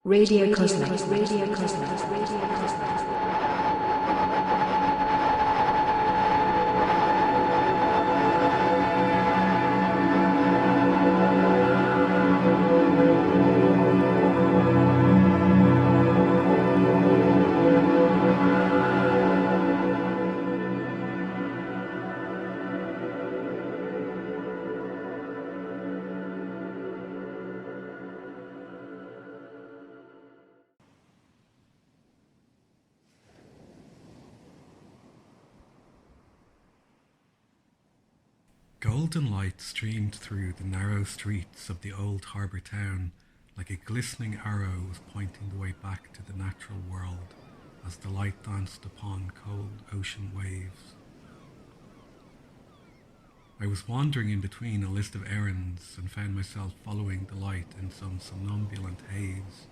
Radio Cosmik, Radio Cosmik, Radio Cosmik. Golden light streamed through the narrow streets of the old harbour town like a glistening arrow was pointing the way back to the natural world as the light danced upon cold ocean waves. I was wandering in between a list of errands and found myself following the light in some somnambulant haze.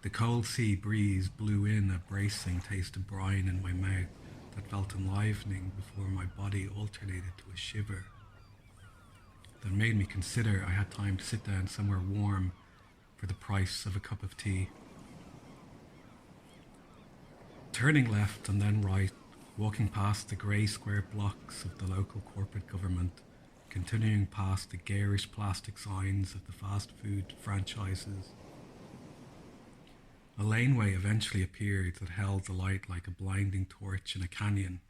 The cold sea breeze blew in a bracing taste of brine in my mouth that felt enlivening before my body alternated to a shiver that made me consider I had time to sit down somewhere warm for the price of a cup of tea. Turning left and then right, walking past the grey square blocks of the local corporate government, continuing past the garish plastic signs of the fast food franchises. A laneway eventually appeared that held the light like a blinding torch in a canyon.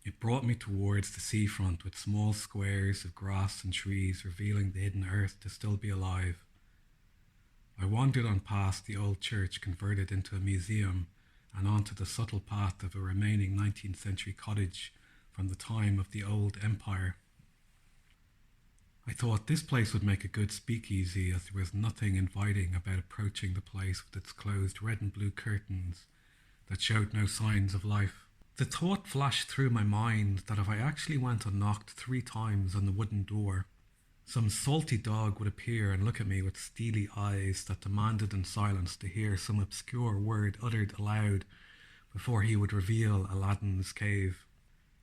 It brought me towards the seafront with small squares of grass and trees revealing the hidden earth to still be alive. I wandered on past the old church converted into a museum and onto the subtle path of a remaining 19th century cottage from the time of the old empire. I thought this place would make a good speakeasy as there was nothing inviting about approaching the place with its closed red and blue curtains that showed no signs of life. The thought flashed through my mind that if I actually went and knocked 3 times on the wooden door, some salty dog would appear and look at me with steely eyes that demanded in silence to hear some obscure word uttered aloud before he would reveal Aladdin's cave.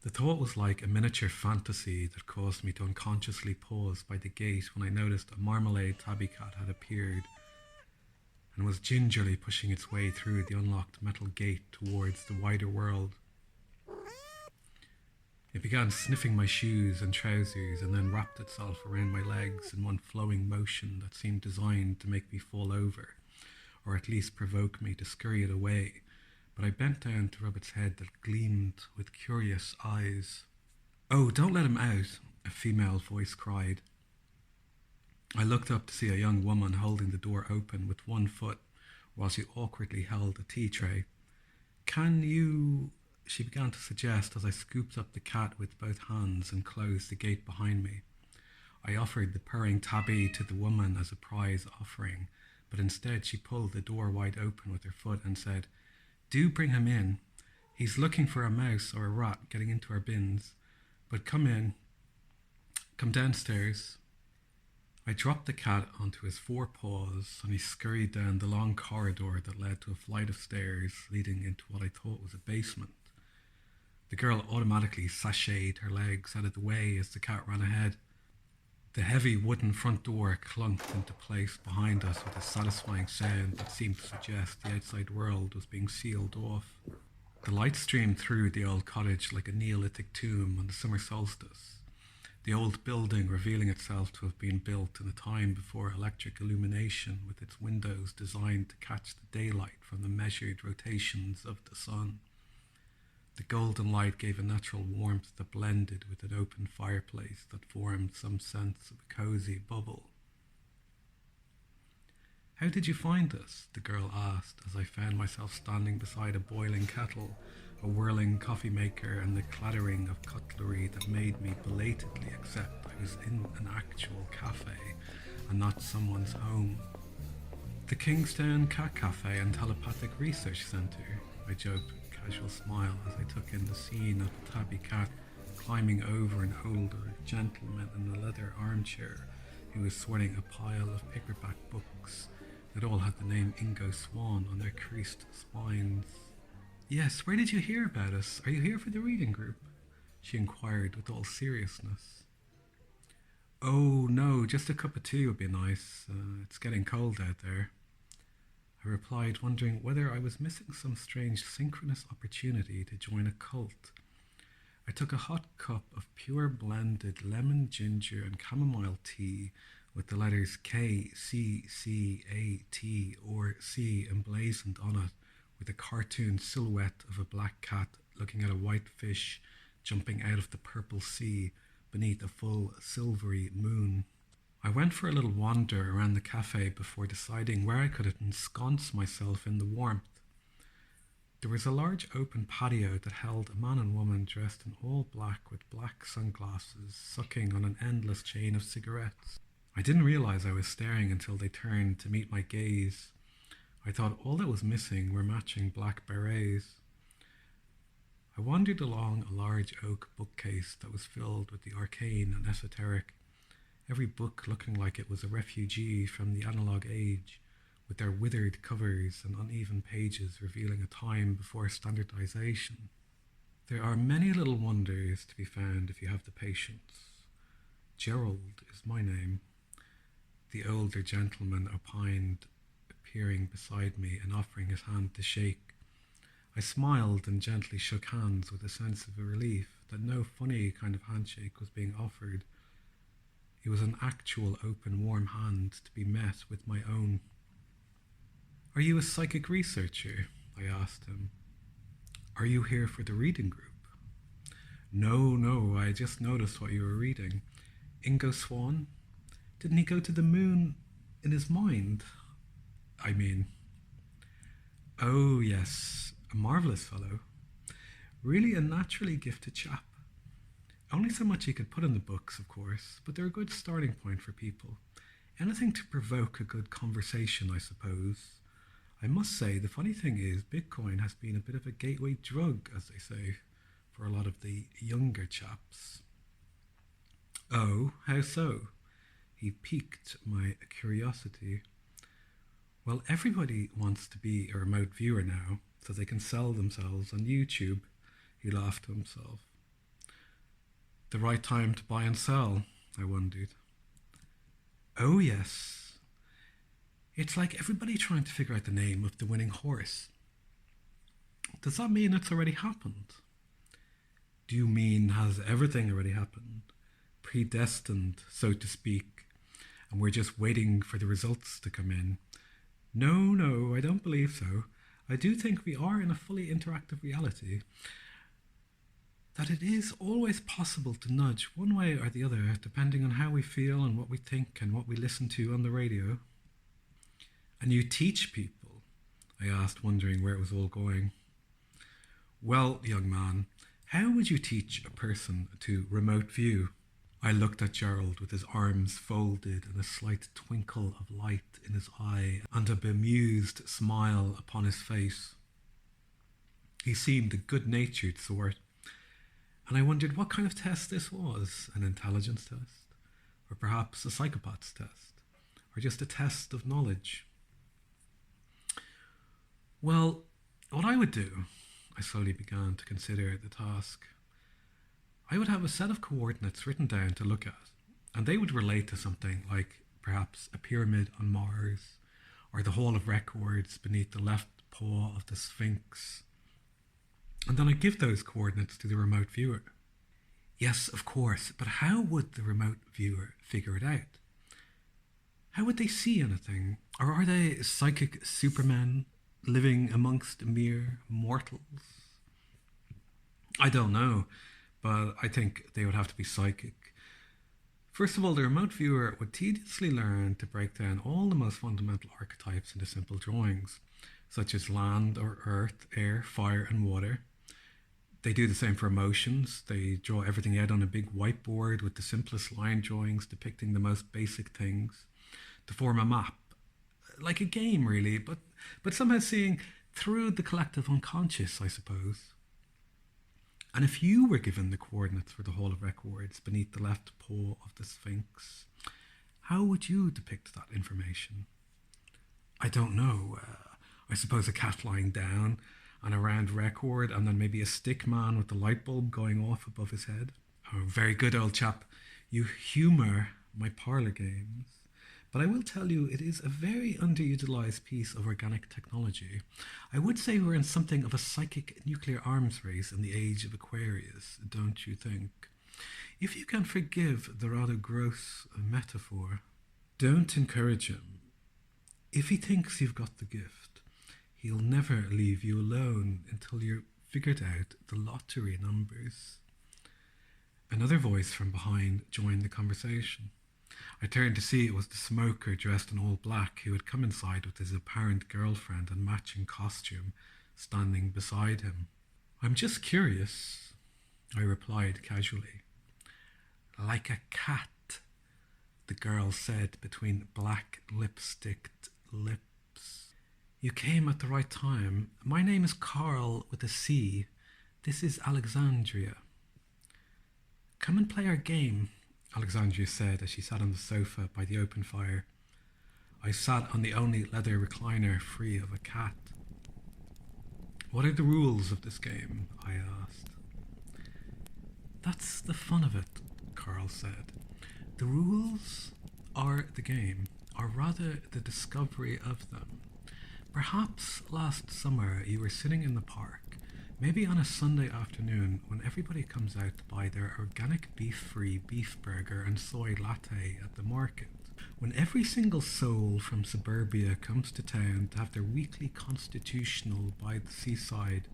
The thought was like a miniature fantasy that caused me to unconsciously pause by the gate when I noticed a marmalade tabby cat had appeared and was gingerly pushing its way through the unlocked metal gate towards the wider world. It began sniffing my shoes and trousers and then wrapped itself around my legs in one flowing motion that seemed designed to make me fall over, or at least provoke me to scurry it away. But I bent down to rub its head that gleamed with curious eyes. "Oh, don't let him out," a female voice cried. I looked up to see a young woman holding the door open with one foot while she awkwardly held a tea tray. "Can you..." she began to suggest as I scooped up the cat with both hands and closed the gate behind me. I offered the purring tabby to the woman as a prize offering, but instead she pulled the door wide open with her foot and said, "Do bring him in. He's looking for a mouse or a rat getting into our bins. But come in. Come downstairs." I dropped the cat onto his 4 paws and he scurried down the long corridor that led to a flight of stairs leading into what I thought was a basement. The girl automatically sashayed her legs out of the way as the cat ran ahead. The heavy wooden front door clunked into place behind us with a satisfying sound that seemed to suggest the outside world was being sealed off. The light streamed through the old cottage like a Neolithic tomb on the summer solstice, the old building revealing itself to have been built in a time before electric illumination, with its windows designed to catch the daylight from the measured rotations of the sun. The golden light gave a natural warmth that blended with an open fireplace that formed some sense of a cozy bubble. "How did you find us?" the girl asked as I found myself standing beside a boiling kettle, a whirling coffee maker, and the clattering of cutlery that made me belatedly accept I was in an actual cafe and not someone's home. "The Kingstown Cat Cafe and Telepathic Research Centre," I joked with a casual smile as I took in the scene of the tabby cat climbing over an older gentleman in a leather armchair who was sorting a pile of paperback books that all had the name Ingo Swan on their creased spines. "Yes, where did you hear about us? Are you here for the reading group?" she inquired with all seriousness. "Oh, no, just a cup of tea would be nice. It's getting cold out there." I replied, wondering whether I was missing some strange synchronous opportunity to join a cult. I took a hot cup of pure blended lemon, ginger, and chamomile tea with the letters K, C, C, A, T, or C emblazoned on it, with a cartoon silhouette of a black cat looking at a white fish jumping out of the purple sea beneath a full silvery moon. I went for a little wander around the cafe before deciding where I could ensconce myself in the warmth. There was a large open patio that held a man and woman dressed in all black with black sunglasses, sucking on an endless chain of cigarettes. I didn't realize I was staring until they turned to meet my gaze. I thought all that was missing were matching black berets. I wandered along a large oak bookcase that was filled with the arcane and esoteric, every book looking like it was a refugee from the analog age, with their withered covers and uneven pages revealing a time before standardization. There are many little wonders to be found if you have the patience. Gerald is my name. The older gentleman opined, appearing beside me and offering his hand to shake. I smiled and gently shook hands with a sense of relief that no funny kind of handshake was being offered. It was an actual open, warm hand to be met with my own. "Are you a psychic researcher?" I asked him. "Are you here for the reading group?" No, I just noticed what you were reading. Ingo Swann? Didn't he go to the moon in his mind? Oh yes, a marvellous fellow. Really a naturally gifted chap. Only so much he could put in the books, of course, but they're a good starting point for people. Anything to provoke a good conversation, I suppose. I must say, the funny thing is, Bitcoin has been a bit of a gateway drug, as they say, for a lot of the younger chaps. Oh, how so? He piqued my curiosity. Well, everybody wants to be a remote viewer now, so they can sell themselves on YouTube. He laughed to himself. The right time to buy and sell, I wondered. Oh yes. It's like everybody trying to figure out the name of the winning horse. Does that mean it's already happened? Do you mean has everything already happened? Predestined, so to speak, and we're just waiting for the results to come in? No, I don't believe so. I do think we are in a fully interactive reality. That it is always possible to nudge one way or the other, depending on how we feel and what we think and what we listen to on the radio. And you teach people? I asked, wondering where it was all going. Well, young man, how would you teach a person to remote view? I looked at Gerald with his arms folded and a slight twinkle of light in his eye and a bemused smile upon his face. He seemed a good-natured sort, and I wondered what kind of test this was, an intelligence test, or perhaps a psychopath's test, or just a test of knowledge. Well, what I would do, I slowly began to consider the task. I would have a set of coordinates written down to look at, and they would relate to something like perhaps a pyramid on Mars, or the Hall of Records beneath the left paw of the Sphinx. And then I'd give those coordinates to the remote viewer. Yes, of course, but how would the remote viewer figure it out? How would they see anything? Or are they psychic supermen living amongst mere mortals? I don't know, but I think they would have to be psychic. First of all, the remote viewer would tediously learn to break down all the most fundamental archetypes into simple drawings, such as land or earth, air, fire, and water. They do the same for emotions. They draw everything out on a big whiteboard with the simplest line drawings depicting the most basic things to form a map. Like a game, really, but somehow seeing through the collective unconscious, I suppose. And if you were given the coordinates for the Hall of Records beneath the left paw of the Sphinx, how would you depict that information? I don't know. I suppose a cat lying down and a round record, and then maybe a stick man with the light bulb going off above his head. Oh, very good, old chap. You humour my parlour games. But I will tell you, it is a very underutilized piece of organic technology. I would say we're in something of a psychic nuclear arms race in the age of Aquarius, don't you think? If you can forgive the rather gross metaphor, don't encourage him. If he thinks you've got the gift, he'll never leave you alone until you've figured out the lottery numbers. Another voice from behind joined the conversation. I turned to see it was the smoker dressed in all black who had come inside with his apparent girlfriend and matching costume standing beside him. I'm just curious, I replied casually. Like a cat, the girl said between black lipsticked lips. You came at the right time. My name is Carl with a C. This is Alexandria. Come and play our game, Alexandria said as she sat on the sofa by the open fire. I sat on the only leather recliner free of a cat. What are the rules of this game? I asked. That's the fun of it, Carl said. The rules are the game, or rather the discovery of them. Perhaps last summer you were sitting in the park, maybe on a Sunday afternoon when everybody comes out to buy their organic beef-free beef burger and soy latte at the market. When every single soul from suburbia comes to town to have their weekly constitutional by the seaside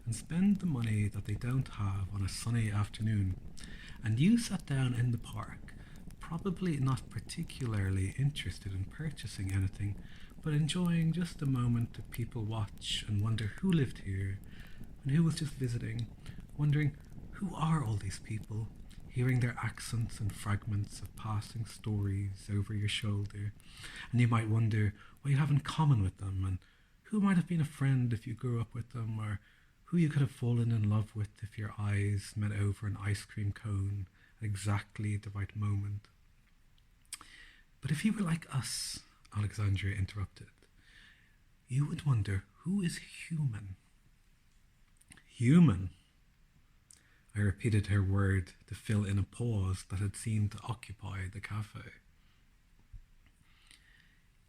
and spend the money that they don't have on a sunny afternoon, and you sat down in the park, probably not particularly interested in purchasing anything, but enjoying just a moment to people watch and wonder who lived here and who was just visiting, wondering who are all these people, hearing their accents and fragments of passing stories over your shoulder, and you might wonder what you have in common with them and who might have been a friend if you grew up with them, or who you could have fallen in love with if your eyes met over an ice cream cone at exactly the right moment. But if you were like us, Alexandria interrupted, you would wonder who is human. Human? I repeated her word to fill in a pause that had seemed to occupy the cafe.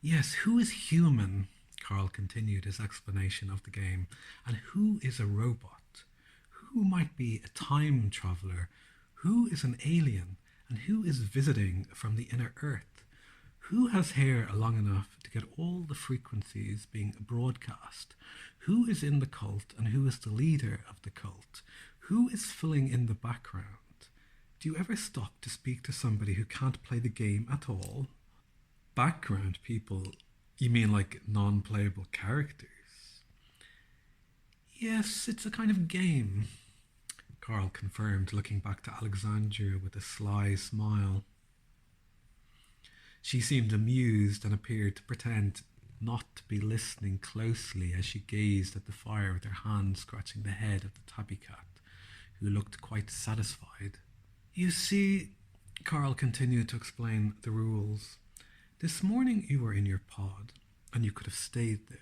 Yes, who is human? Carl continued his explanation of the game. And who is a robot? Who might be a time traveler? Who is an alien? And who is visiting from the inner earth? Who has hair long enough to get all the frequencies being broadcast? Who is in the cult and who is the leader of the cult? Who is filling in the background? Do you ever stop to speak to somebody who can't play the game at all? Background people? You mean like non-playable characters? Yes, it's a kind of game, Carl confirmed, looking back to Alexandria with a sly smile. She seemed amused and appeared to pretend not to be listening closely as she gazed at the fire with her hand scratching the head of the tabby cat, who looked quite satisfied. You see, Carl continued to explain the rules. This morning you were in your pod, and you could have stayed there.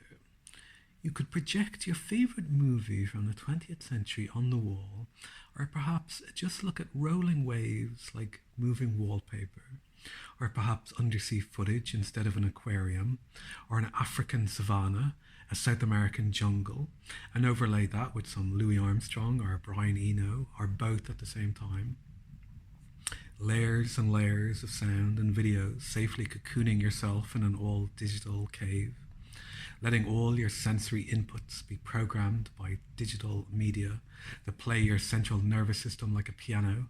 You could project your favourite movie from the 20th century on the wall, or perhaps just look at rolling waves like moving wallpaper, or perhaps undersea footage instead of an aquarium, or an African savanna, a South American jungle, and overlay that with some Louis Armstrong or Brian Eno, or both at the same time. Layers and layers of sound and videos, safely cocooning yourself in an all-digital cave, letting all your sensory inputs be programmed by digital media that play your central nervous system like a piano.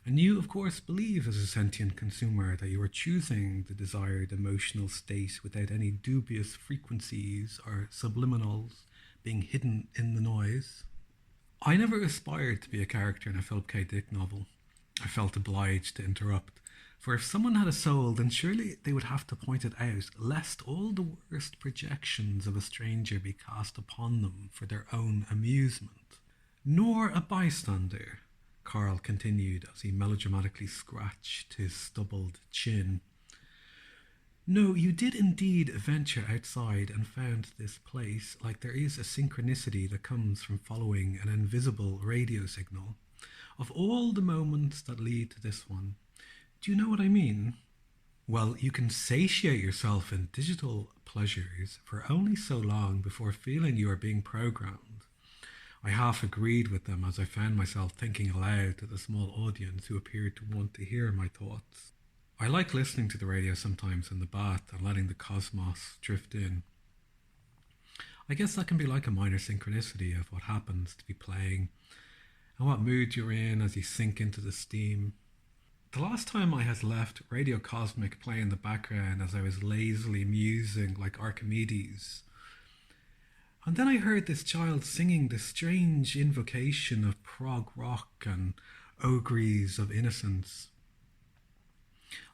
And you, of course, believe as a sentient consumer that you are choosing the desired emotional state without any dubious frequencies or subliminals being hidden in the noise. I never aspired to be a character in a Philip K. Dick novel. I felt obliged to interrupt, for if someone had a soul, then surely they would have to point it out, lest all the worst projections of a stranger be cast upon them for their own amusement. Nor a bystander, Carl continued as he melodramatically scratched his stubbled chin. No, you did indeed venture outside and found this place, like there is a synchronicity that comes from following an invisible radio signal. Of all the moments that lead to this one, do you know what I mean? Well, you can satiate yourself in digital pleasures for only so long before feeling you are being programmed. I half agreed with them as I found myself thinking aloud to the small audience who appeared to want to hear my thoughts. I like listening to the radio sometimes in the bath and letting the cosmos drift in. I guess that can be like a minor synchronicity of what happens to be playing and what mood you're in as you sink into the steam. The last time I had left Radio Cosmik play in the background as I was lazily musing like Archimedes. And then I heard this child singing this strange invocation of prog rock and auguries of innocence.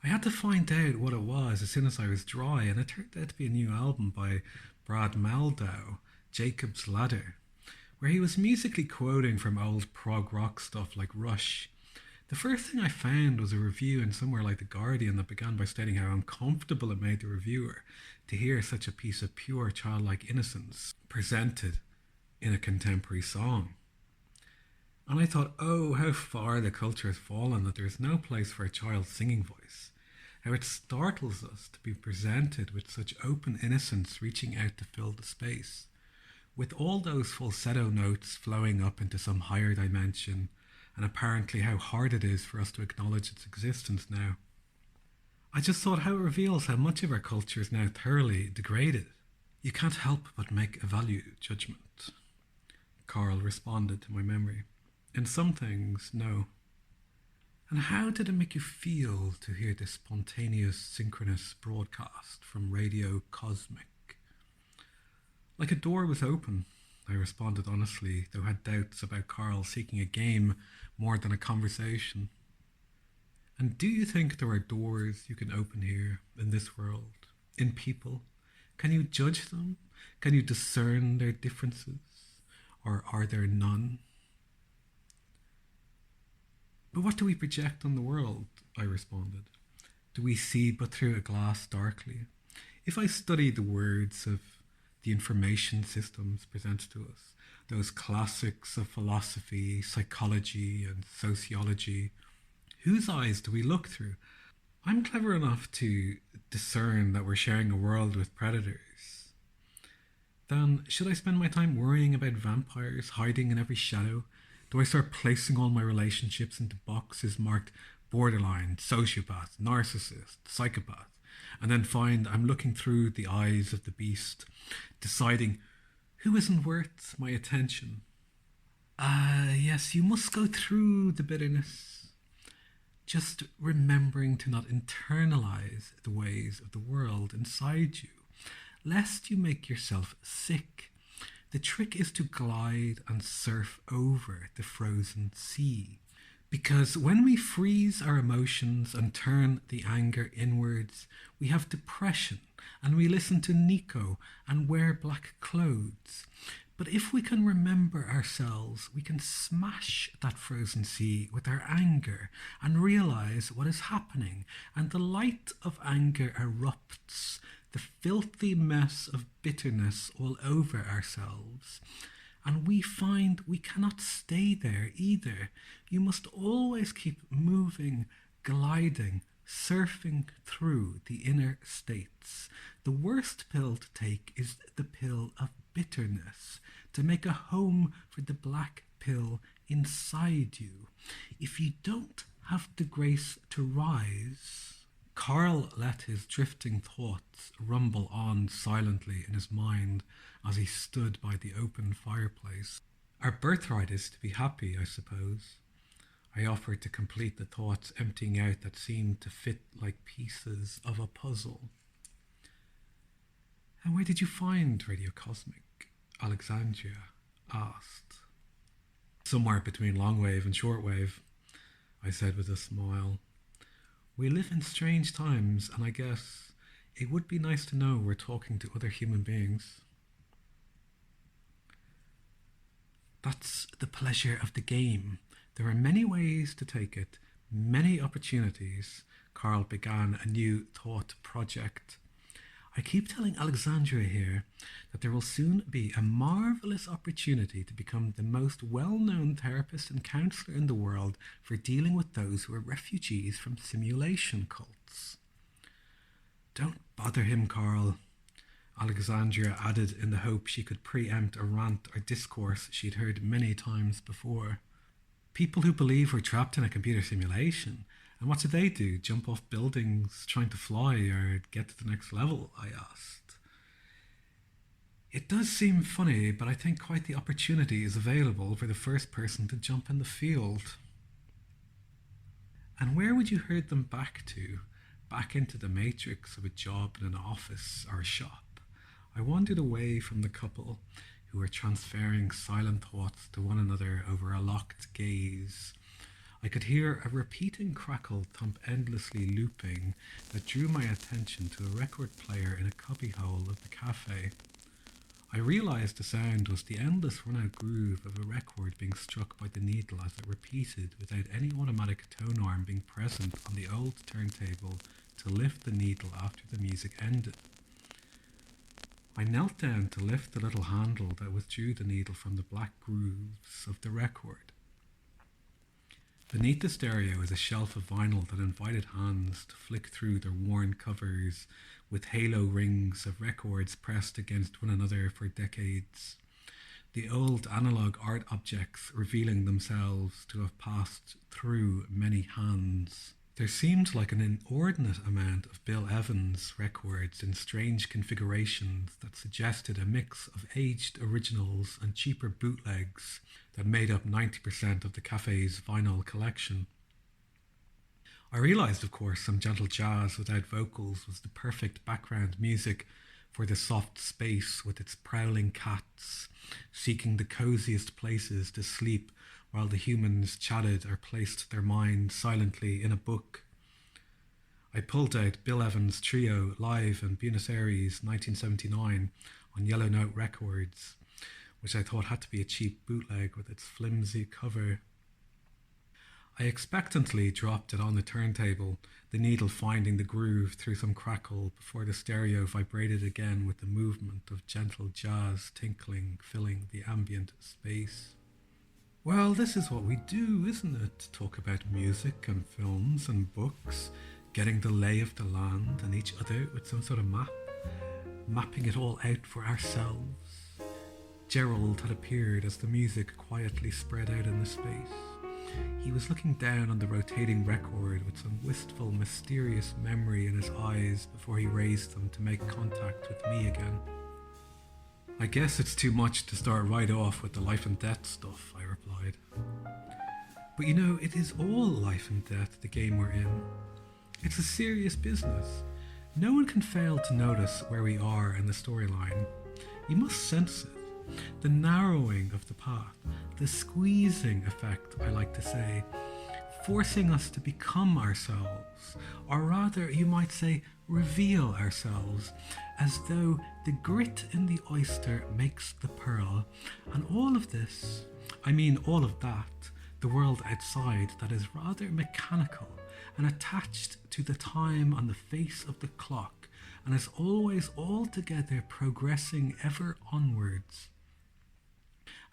I had to find out what it was as soon as I was dry, and it turned out to be a new album by Brad Mehldau, Jacob's Ladder, where he was musically quoting from old prog rock stuff like Rush. The first thing I found was a review in somewhere like The Guardian that began by stating how uncomfortable it made the reviewer to hear such a piece of pure childlike innocence presented in a contemporary song. And I thought, oh, how far the culture has fallen that there is no place for a child's singing voice. How it startles us to be presented with such open innocence reaching out to fill the space, with all those falsetto notes flowing up into some higher dimension, and apparently how hard it is for us to acknowledge its existence now. I just thought how it reveals how much of our culture is now thoroughly degraded. You can't help but make a value judgment. Carl responded to my memory. In some things, no. And how did it make you feel to hear this spontaneous synchronous broadcast from Radio Cosmik? Like a door was open, I responded honestly, though had doubts about Carl seeking a game more than a conversation. And do you think there are doors you can open here, in this world, in people? Can you judge them? Can you discern their differences? Or are there none? But what do we project on the world? I responded. Do we see but through a glass darkly? If I study the words of the information systems presented to us, those classics of philosophy, psychology, and sociology, whose eyes do we look through? I'm clever enough to discern that we're sharing a world with predators. Then, should I spend my time worrying about vampires hiding in every shadow? Do I start placing all my relationships into boxes marked borderline, sociopath, narcissist, psychopath, and then find I'm looking through the eyes of the beast, deciding who isn't worth my attention? Yes, you must go through the bitterness, just remembering to not internalize the ways of the world inside you, lest you make yourself sick. The trick is to glide and surf over the frozen sea. Because when we freeze our emotions and turn the anger inwards, we have depression and we listen to Nico and wear black clothes. But if we can remember ourselves, we can smash that frozen sea with our anger and realize what is happening. And the light of anger erupts, the filthy mess of bitterness all over ourselves. And we find we cannot stay there either. You must always keep moving, gliding, surfing through the inner states. The worst pill to take is the pill of bitterness, to make a home for the black pill inside you. If you don't have the grace to rise... Carl let his drifting thoughts rumble on silently in his mind as he stood by the open fireplace. Our birthright is to be happy, I suppose. I offered to complete the thoughts emptying out that seemed to fit like pieces of a puzzle. And where did you find Radio Cosmik? Alexandria asked. Somewhere between longwave and shortwave, I said with a smile. We live in strange times, and I guess it would be nice to know we're talking to other human beings. That's the pleasure of the game. There are many ways to take it, many opportunities. Carl began a new thought project. I keep telling Alexandria here that there will soon be a marvellous opportunity to become the most well-known therapist and counsellor in the world for dealing with those who are refugees from simulation cults. Don't bother him, Carl, Alexandria added in the hope she could preempt a rant or discourse she'd heard many times before. People who believe we're trapped in a computer simulation. And what do they do? Jump off buildings trying to fly or get to the next level? I asked. It does seem funny, but I think quite the opportunity is available for the first person to jump in the field. And where would you herd them back to? Back into the matrix of a job in an office or a shop? I wandered away from the couple who were transferring silent thoughts to one another over a locked gaze. I could hear a repeating crackle thump endlessly looping that drew my attention to a record player in a cubbyhole of the cafe. I realised the sound was the endless run-out groove of a record being struck by the needle as it repeated without any automatic tone arm being present on the old turntable to lift the needle after the music ended. I knelt down to lift the little handle that withdrew the needle from the black grooves of the record. Beneath the stereo is a shelf of vinyl that invited hands to flick through their worn covers with halo rings of records pressed against one another for decades. The old analog art objects revealing themselves to have passed through many hands. There seemed like an inordinate amount of Bill Evans records in strange configurations that suggested a mix of aged originals and cheaper bootlegs that made up 90% of the cafe's vinyl collection. I realised, of course, some gentle jazz without vocals was the perfect background music for the soft space with its prowling cats, seeking the coziest places to sleep while the humans chatted or placed their minds silently in a book. I pulled out Bill Evans' Trio live in Buenos Aires 1979 on Yellow Note Records, which I thought had to be a cheap bootleg with its flimsy cover. I expectantly dropped it on the turntable, the needle finding the groove through some crackle before the stereo vibrated again with the movement of gentle jazz tinkling filling the ambient space. Well, this is what we do, isn't it? Talk about music and films and books, getting the lay of the land and each other with some sort of map, mapping it all out for ourselves. Gerald had appeared as the music quietly spread out in the space. He was looking down on the rotating record with some wistful, mysterious memory in his eyes before he raised them to make contact with me again. I guess it's too much to start right off with the life and death stuff, I replied. But you know, it is all life and death, the game we're in. It's a serious business. No one can fail to notice where we are in the storyline. You must sense it. The narrowing of the path, the squeezing effect, I like to say, forcing us to become ourselves, or rather, you might say, reveal ourselves, as though the grit in the oyster makes the pearl. And all of this, I mean all of that, the world outside that is rather mechanical and attached to the time on the face of the clock, and is always altogether progressing ever onwards.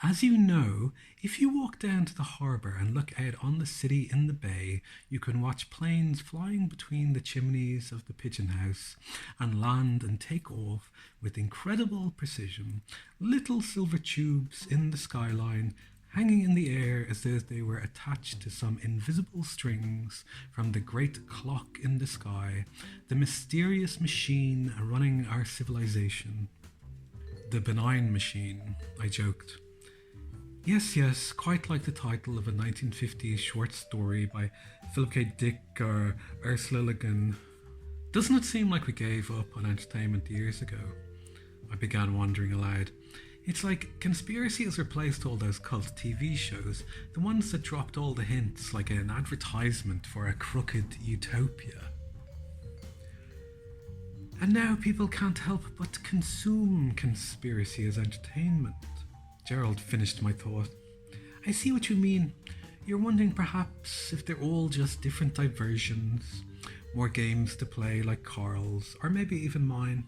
As you know, if you walk down to the harbour and look out on the city in the bay, you can watch planes flying between the chimneys of the pigeon house and land and take off with incredible precision, little silver tubes in the skyline, hanging in the air as though they were attached to some invisible strings from the great clock in the sky, the mysterious machine running our civilization. The benign machine, I joked. Yes, quite like the title of a 1950s short story by Philip K. Dick or Ursula Le Guin. Doesn't it seem like we gave up on entertainment years ago? I began wondering aloud. It's like conspiracy has replaced all those cult TV shows, the ones that dropped all the hints like an advertisement for a crooked utopia. And now people can't help but consume conspiracy as entertainment. Gerald finished my thought. I see what you mean. You're wondering perhaps if they're all just different diversions, more games to play like Carl's, or maybe even mine.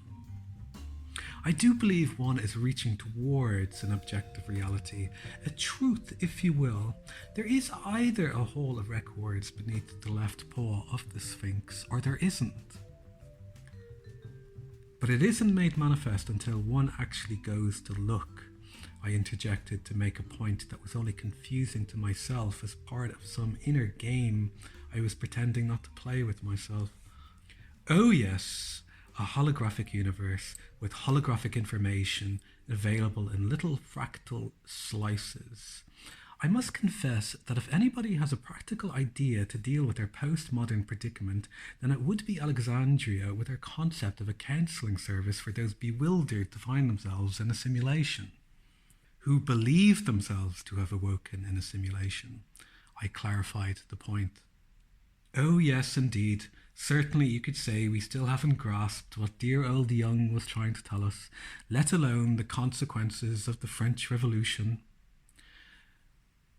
I do believe one is reaching towards an objective reality, a truth, if you will. There is either a hole of records beneath the left paw of the Sphinx, or there isn't. But it isn't made manifest until one actually goes to look, I interjected to make a point that was only confusing to myself as part of some inner game I was pretending not to play with myself. Oh yes, a holographic universe with holographic information available in little fractal slices. I must confess that if anybody has a practical idea to deal with their postmodern predicament, then it would be Alexandria with her concept of a counselling service for those bewildered to find themselves in a simulation, who believe themselves to have awoken in a simulation. I clarified the point. Oh yes, indeed. Certainly you could say we still haven't grasped what dear old Young was trying to tell us, let alone the consequences of the French Revolution.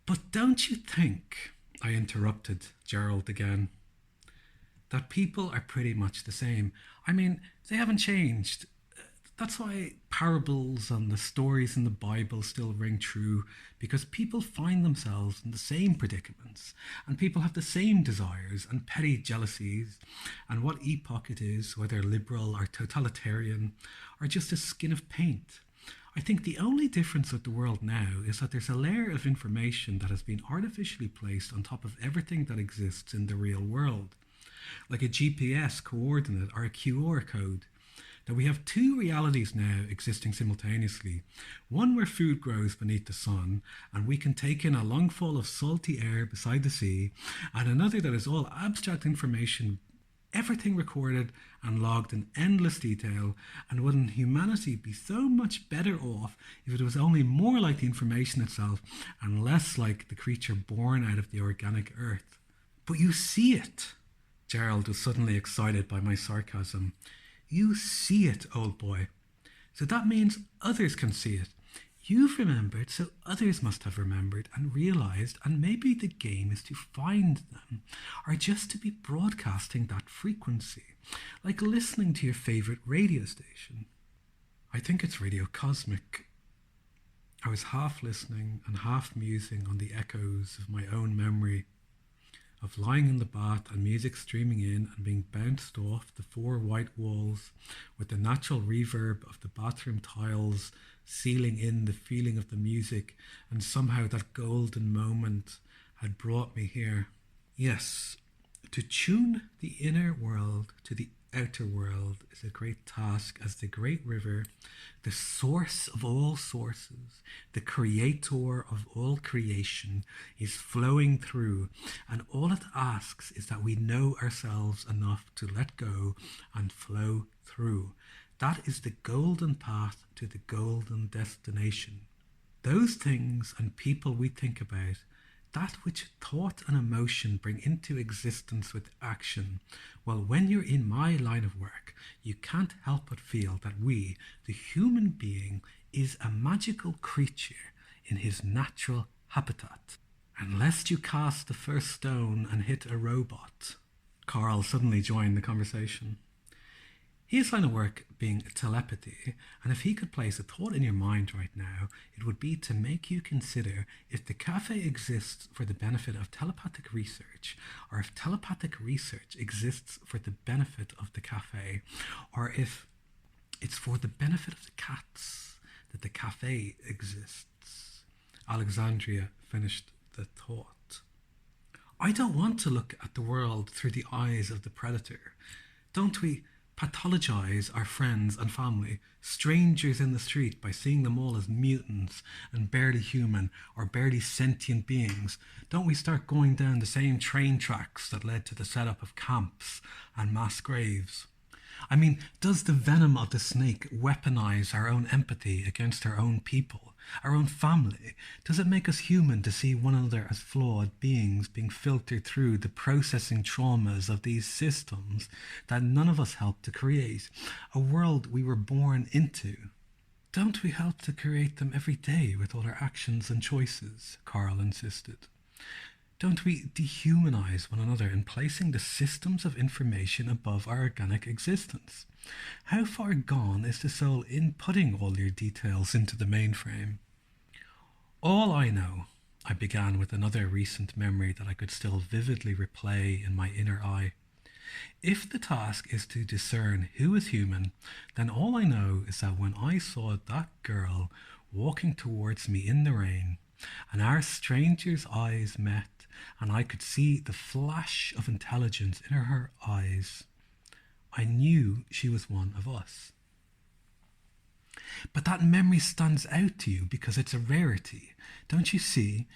But don't you think, I interrupted Gerald again, that people are pretty much the same? I mean, they haven't changed. That's why parables and the stories in the Bible still ring true, because people find themselves in the same predicaments, and people have the same desires and petty jealousies, and what epoch it is, whether liberal or totalitarian, are just a skin of paint. I think the only difference with the world now is that there's a layer of information that has been artificially placed on top of everything that exists in the real world, like a GPS coordinate or a QR code. That we have two realities now existing simultaneously. One where food grows beneath the sun and we can take in a lungful of salty air beside the sea, and another that is all abstract information, everything recorded and logged in endless detail. And wouldn't humanity be so much better off if it was only more like the information itself and less like the creature born out of the organic earth? But you see it. Gerald was suddenly excited by my sarcasm. You see it, old boy. So that means others can see it. You've remembered, so others must have remembered and realised, and maybe the game is to find them, or just to be broadcasting that frequency, like listening to your favourite radio station. I think it's Radio Cosmik. I was half listening and half musing on the echoes of my own memory, of lying in the bath and music streaming in and being bounced off the four white walls with the natural reverb of the bathroom tiles sealing in the feeling of the music, and somehow that golden moment had brought me here. Yes, to tune the inner world to the outer world is a great task, as the great river, the source of all sources, the creator of all creation, is flowing through, and all it asks is that we know ourselves enough to let go and flow through. That is the golden path to the golden destination. Those things and people we think about, that which thought and emotion bring into existence with action, well, when you're in my line of work, you can't help but feel that we, the human being, is a magical creature in his natural habitat. And lest you cast the first stone and hit a robot. Carl suddenly joined the conversation. His line of work being telepathy, and if he could place a thought in your mind right now, it would be to make you consider if the cafe exists for the benefit of telepathic research, or if telepathic research exists for the benefit of the cafe, or if it's for the benefit of the cats that the cafe exists. Alexandria finished the thought. I don't want to look at the world through the eyes of the predator. Don't we pathologize our friends and family, strangers in the street, by seeing them all as mutants and barely human or barely sentient beings? Don't we start going down the same train tracks that led to the setup of camps and mass graves? I mean, does the venom of the snake weaponize our own empathy against our own people, our own family? Does it make us human to see one another as flawed beings being filtered through the processing traumas of these systems that none of us helped to create, a world we were born into? Don't we help to create them every day with all our actions and choices? Carl insisted. Don't we dehumanize one another in placing the systems of information above our organic existence? How far gone is the soul in putting all your details into the mainframe? All I know, I began with another recent memory that I could still vividly replay in my inner eye. If the task is to discern who is human, then all I know is that when I saw that girl walking towards me in the rain, and our stranger's eyes met, and I could see the flash of intelligence in her eyes, I knew she was one of us. But that memory stands out to you because it's a rarity. Don't you see?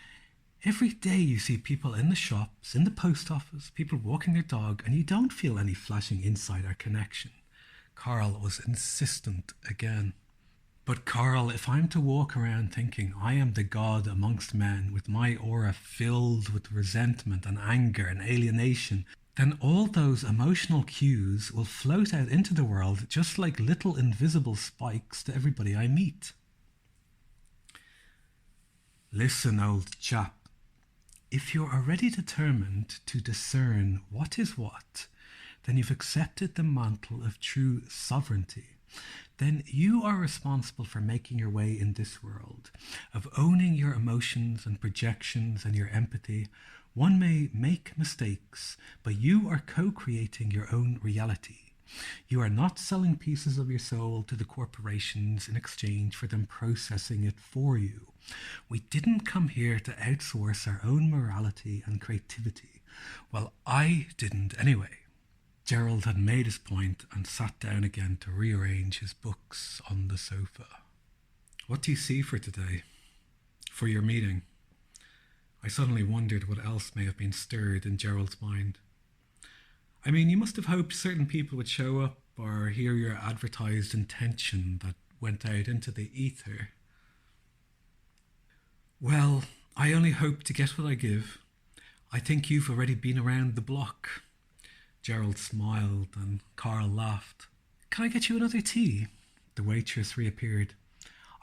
Every day you see people in the shops, in the post office, people walking their dog, and you don't feel any flashing insight or connection. Carl was insistent again. But Carl, if I'm to walk around thinking I am the god amongst men with my aura filled with resentment and anger and alienation, then all those emotional cues will float out into the world just like little invisible spikes to everybody I meet. Listen, old chap. If you're already determined to discern what is what, then you've accepted the mantle of true sovereignty. Then you are responsible for making your way in this world, of owning your emotions and projections and your empathy. One may make mistakes, but you are co-creating your own reality. You are not selling pieces of your soul to the corporations in exchange for them processing it for you. We didn't come here to outsource our own morality and creativity. Well, I didn't anyway. Gerald had made his point and sat down again to rearrange his books on the sofa. What do you see for today? For your meeting? I suddenly wondered what else may have been stirred in Gerald's mind. I mean, you must have hoped certain people would show up or hear your advertised intention that went out into the ether. Well, I only hope to get what I give. I think you've already been around the block. Gerald smiled and Carl laughed. Can I get you another tea? The waitress reappeared.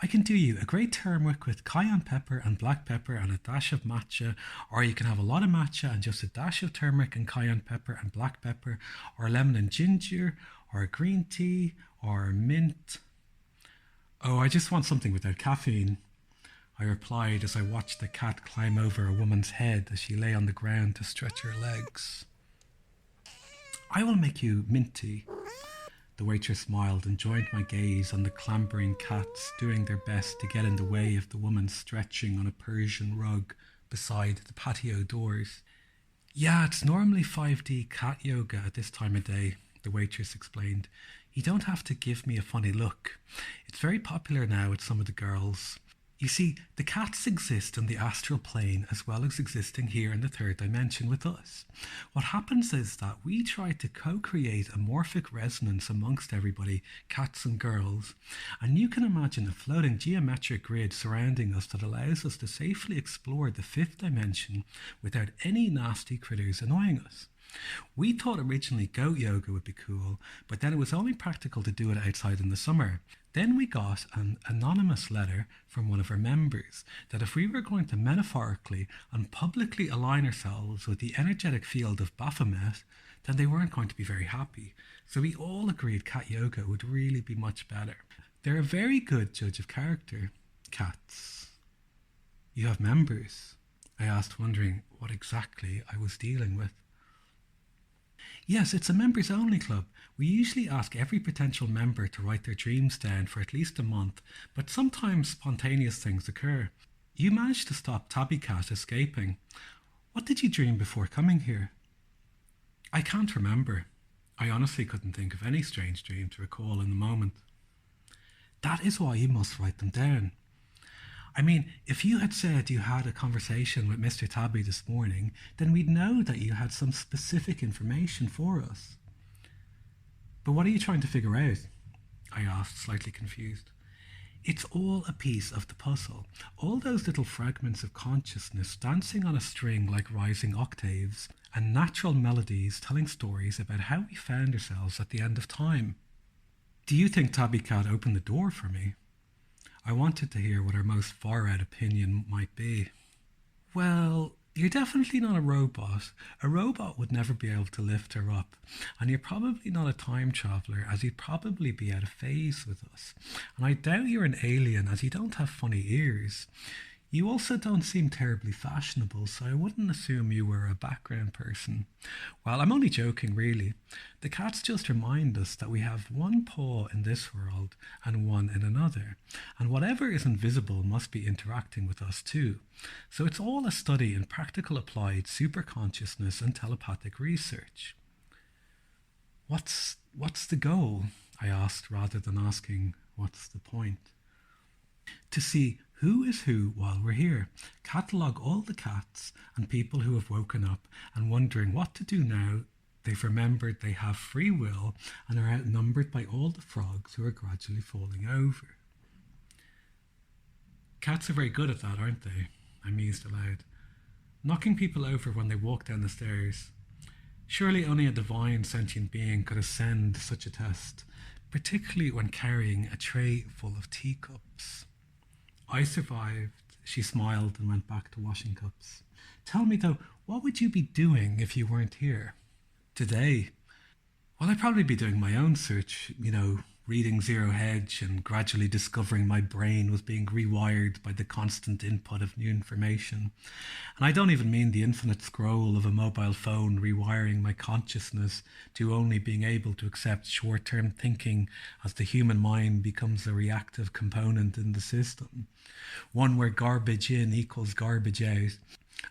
I can do you a great turmeric with cayenne pepper and black pepper and a dash of matcha, or you can have a lot of matcha and just a dash of turmeric and cayenne pepper and black pepper, or lemon and ginger, or a green tea, or mint. Oh, I just want something without caffeine, I replied as I watched the cat climb over a woman's head as she lay on the ground to stretch her legs. I will make you mint tea. The waitress smiled and joined my gaze on the clambering cats doing their best to get in the way of the woman stretching on a Persian rug beside the patio doors. Yeah, it's normally 5D cat yoga at this time of day, the waitress explained. You don't have to give me a funny look. It's very popular now with some of the girls. You see, the cats exist in the astral plane as well as existing here in the third dimension with us. What happens is that we try to co-create a morphic resonance amongst everybody, cats and girls, and you can imagine a floating geometric grid surrounding us that allows us to safely explore the fifth dimension without any nasty critters annoying us. We thought originally goat yoga would be cool, but then it was only practical to do it outside in the summer. Then we got an anonymous letter from one of our members that if we were going to metaphorically and publicly align ourselves with the energetic field of Baphomet, then they weren't going to be very happy. So we all agreed cat yoga would really be much better. They're a very good judge of character, cats. You have members? I asked, wondering what exactly I was dealing with. Yes, it's a members-only club. We usually ask every potential member to write their dreams down for at least a month, but sometimes spontaneous things occur. You managed to stop Tabby Cat escaping. What did you dream before coming here? I can't remember. I honestly couldn't think of any strange dream to recall in the moment. That is why you must write them down. I mean, if you had said you had a conversation with Mr. Tabby this morning, then we'd know that you had some specific information for us. But what are you trying to figure out? I asked, slightly confused. It's all a piece of the puzzle. All those little fragments of consciousness dancing on a string like rising octaves, and natural melodies telling stories about how we found ourselves at the end of time. Do you think Tabby Cat opened the door for me? I wanted to hear what her most far-out opinion might be. Well, you're definitely not a robot. A robot would never be able to lift her up. And you're probably not a time traveller, as you'd probably be out of phase with us. And I doubt you're an alien, as you don't have funny ears. You also don't seem terribly fashionable, so I wouldn't assume you were a background person. Well, I'm only joking, really. The cats just remind us that we have one paw in this world and one in another, and whatever isn't visible must be interacting with us too. So it's all a study in practical applied superconsciousness and telepathic research. What's the goal? I asked rather than asking what's the point. To see who is who while we're here, catalogue all the cats and people who have woken up and wondering what to do now they've remembered they have free will and are outnumbered by all the frogs who are gradually falling over. Cats are very good at that, aren't they? I mused aloud. Knocking people over when they walk down the stairs. Surely only a divine sentient being could ascend such a test, particularly when carrying a tray full of teacups. I survived. She smiled and went back to washing cups. Tell me though, what would you be doing if you weren't here? Today? Well, I'd probably be doing my own search, reading Zero Hedge and gradually discovering my brain was being rewired by the constant input of new information. And I don't even mean the infinite scroll of a mobile phone rewiring my consciousness to only being able to accept short-term thinking as the human mind becomes a reactive component in the system. One where garbage in equals garbage out.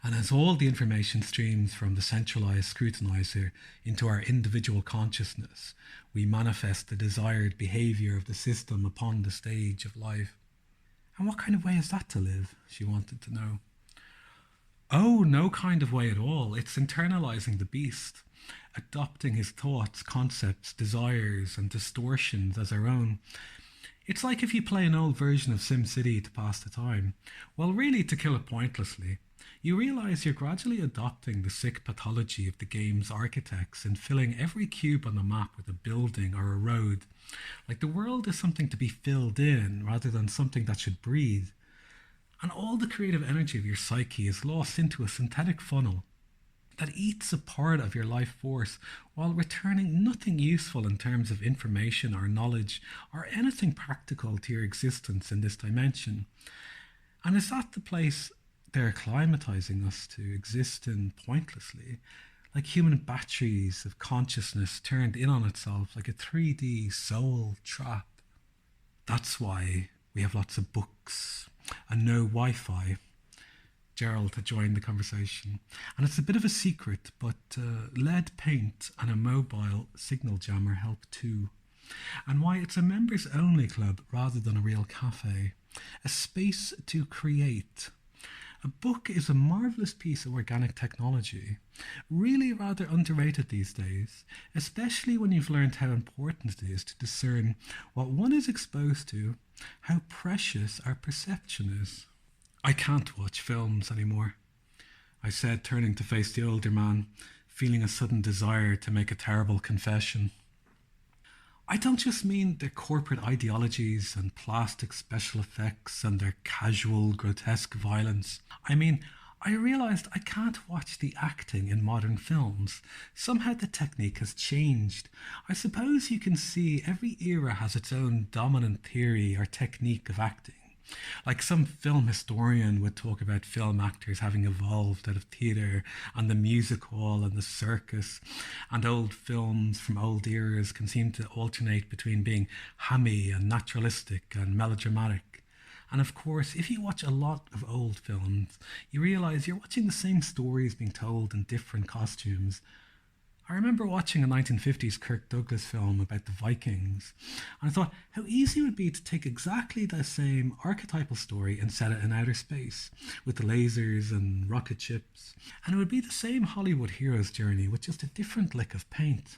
And as all the information streams from the centralized scrutinizer into our individual consciousness, we manifest the desired behavior of the system upon the stage of life. And what kind of way is that to live? She wanted to know. Oh, no kind of way at all. It's internalizing the beast, adopting his thoughts, concepts, desires, and distortions as our own. It's like if you play an old version of SimCity to pass the time. Well, really to kill it pointlessly. You realise you're gradually adopting the sick pathology of the game's architects and filling every cube on the map with a building or a road. Like the world is something to be filled in rather than something that should breathe. And all the creative energy of your psyche is lost into a synthetic funnel that eats a part of your life force while returning nothing useful in terms of information or knowledge or anything practical to your existence in this dimension. And is that the place they're acclimatizing us to exist in pointlessly, like human batteries of consciousness turned in on itself like a 3D soul trap? That's why we have lots of books and no Wi-Fi. Gerald had joined the conversation, and it's a bit of a secret, but lead paint and a mobile signal jammer help too. And why it's a members only club rather than a real cafe. A space to create. A book is a marvellous piece of organic technology, really rather underrated these days, especially when you've learned how important it is to discern what one is exposed to, how precious our perception is. I can't watch films anymore, I said, turning to face the older man, feeling a sudden desire to make a terrible confession. I don't just mean their corporate ideologies and plastic special effects and their casual, grotesque violence. I mean, I realised I can't watch the acting in modern films. Somehow the technique has changed. I suppose you can see every era has its own dominant theory or technique of acting. Like some film historian would talk about film actors having evolved out of theatre and the music hall and the circus, and old films from old eras can seem to alternate between being hammy and naturalistic and melodramatic. And of course, if you watch a lot of old films, you realise you're watching the same stories being told in different costumes. I remember watching a 1950s Kirk Douglas film about the Vikings, and I thought how easy it would be to take exactly the same archetypal story and set it in outer space, with the lasers and rocket ships, and it would be the same Hollywood hero's journey with just a different lick of paint.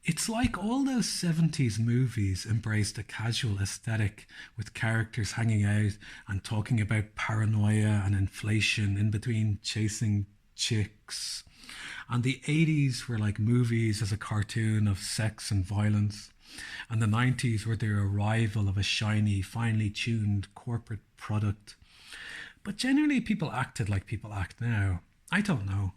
It's like all those 70s movies embraced a casual aesthetic with characters hanging out and talking about paranoia and inflation in between chasing chicks. And the 80s were like movies as a cartoon of sex and violence. And the 90s were the arrival of a shiny, finely tuned corporate product. But generally people acted like people act now. I don't know.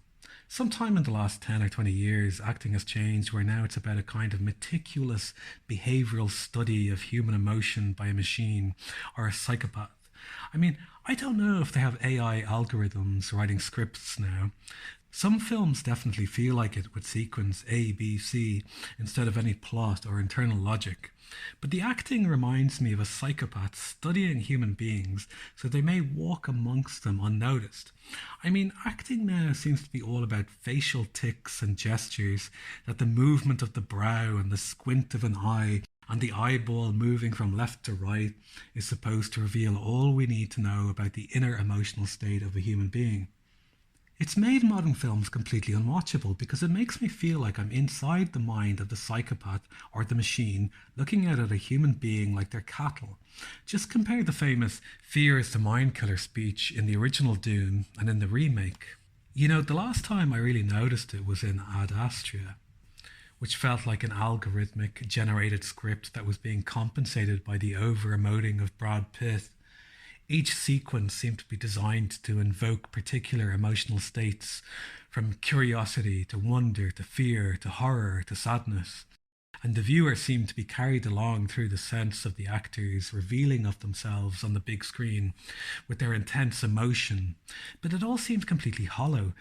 Sometime in the last 10 or 20 years, acting has changed where now it's about a kind of meticulous behavioural study of human emotion by a machine or a psychopath I mean, I don't know if they have AI algorithms writing scripts now. Some films definitely feel like it would sequence A, B, C instead of any plot or internal logic. But the acting reminds me of a psychopath studying human beings so they may walk amongst them unnoticed. I mean, acting now seems to be all about facial tics and gestures, that the movement of the brow and the squint of an eye and the eyeball moving from left to right is supposed to reveal all we need to know about the inner emotional state of a human being. It's made modern films completely unwatchable because it makes me feel like I'm inside the mind of the psychopath or the machine looking out at a human being like they're cattle. Just compare the famous "Fear is the mind killer" speech in the original Dune and in the remake. You know, the last time I really noticed it was in Ad Astra, which felt like an algorithmic generated script that was being compensated by the over-emoting of Brad Pitt. Each sequence seemed to be designed to invoke particular emotional states, from curiosity to wonder to fear to horror to sadness. And the viewer seemed to be carried along through the sense of the actors revealing of themselves on the big screen with their intense emotion. But it all seemed completely hollow.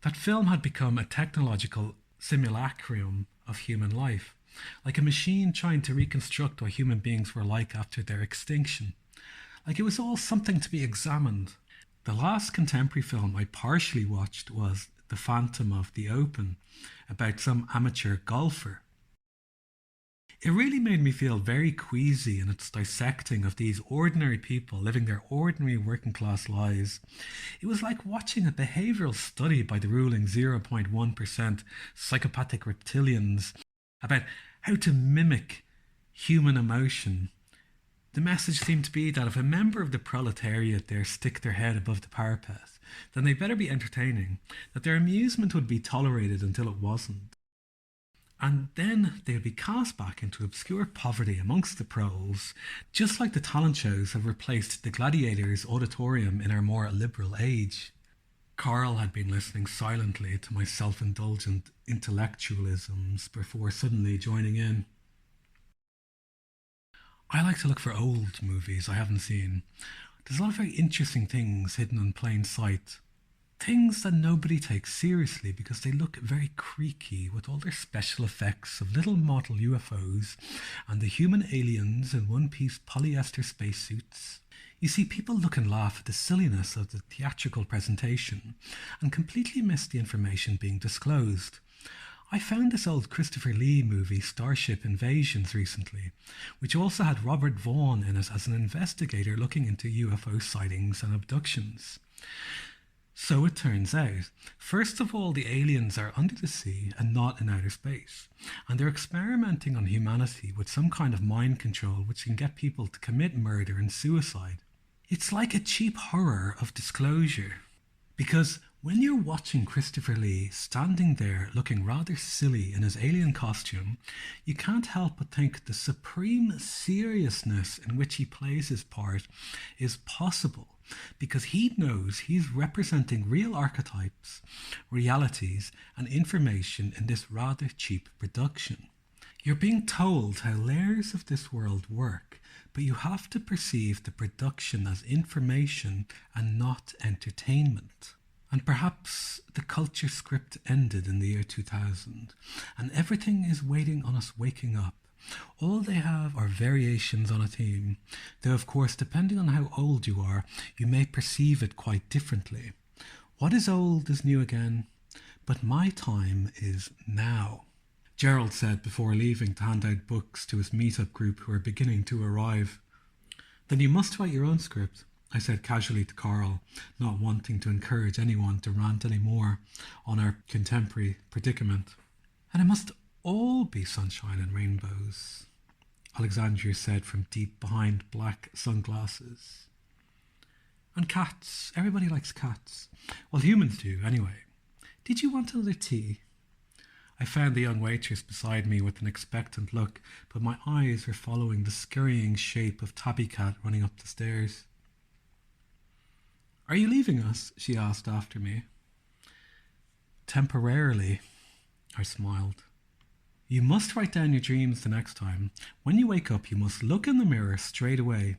That film had become a technological simulacrum of human life, like a machine trying to reconstruct what human beings were like after their extinction. Like it was all something to be examined. The last contemporary film I partially watched was The Phantom of the Open, about some amateur golfer. It really made me feel very queasy in its dissecting of these ordinary people living their ordinary working class lives. It was like watching a behavioural study by the ruling 0.1% psychopathic reptilians about how to mimic human emotion. The message seemed to be that if a member of the proletariat there stick their head above the parapet, then they better be entertaining, that their amusement would be tolerated until it wasn't. And then they would be cast back into obscure poverty amongst the proles, just like the talent shows have replaced the gladiators' auditorium in our more liberal age. Carl had been listening silently to my self-indulgent intellectualisms before suddenly joining in. I like to look for old movies I haven't seen. There's a lot of very interesting things hidden in plain sight. Things that nobody takes seriously because they look very creaky with all their special effects of little model UFOs and the human aliens in one-piece polyester spacesuits. You see, people look and laugh at the silliness of the theatrical presentation and completely miss the information being disclosed. I found this old Christopher Lee movie Starship Invasions recently, which also had Robert Vaughn in it as an investigator looking into UFO sightings and abductions. So it turns out, first of all, the aliens are under the sea and not in outer space, and they're experimenting on humanity with some kind of mind control which can get people to commit murder and suicide. It's like a cheap horror of disclosure, because when you're watching Christopher Lee standing there looking rather silly in his alien costume, you can't help but think the supreme seriousness in which he plays his part is possible, because he knows he's representing real archetypes, realities, and information in this rather cheap production. You're being told how layers of this world work, but you have to perceive the production as information and not entertainment. And perhaps the culture script ended in the year 2000, and everything is waiting on us waking up. All they have are variations on a theme, though of course depending on how old you are, you may perceive it quite differently. What is old is new again, but my time is now, Gerald said before leaving to hand out books to his meetup group who are beginning to arrive. Then you must write your own script, I said casually to Carl, not wanting to encourage anyone to rant any more on our contemporary predicament. And it must all be sunshine and rainbows, Alexandria said from deep behind black sunglasses. And cats. Everybody likes cats. Well, humans do, anyway. Did you want another tea? I found the young waitress beside me with an expectant look, but my eyes were following the scurrying shape of Tabby Cat running up the stairs. Are you leaving us? She asked after me. Temporarily, I smiled. You must write down your dreams the next time. When you wake up, you must look in the mirror straight away.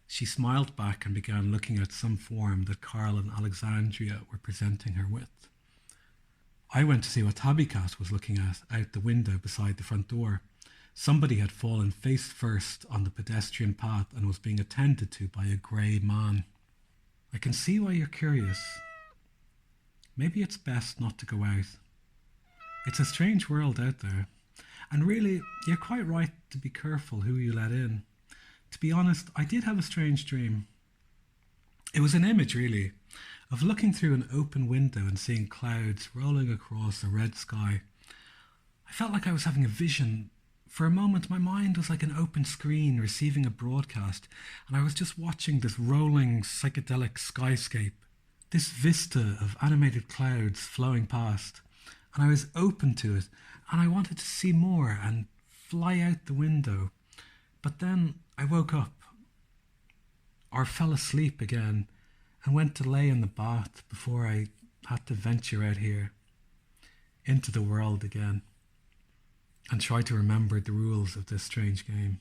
She smiled back and began looking at some form that Carl and Alexandria were presenting her with. I went to see what Tabby Cat was looking at out the window beside the front door. Somebody had fallen face first on the pedestrian path and was being attended to by a grey man. I can see why you're curious. Maybe it's best not to go out. It's a strange world out there. And really, you're quite right to be careful who you let in. To be honest, I did have a strange dream. It was an image, really, of looking through an open window and seeing clouds rolling across a red sky. I felt like I was having a vision. For a moment, my mind was like an open screen receiving a broadcast, and I was just watching this rolling, psychedelic skyscape, this vista of animated clouds flowing past, and I was open to it, and I wanted to see more and fly out the window. But then I woke up, or fell asleep again, and went to lay in the bath before I had to venture out here, into the world again, and try to remember the rules of this strange game.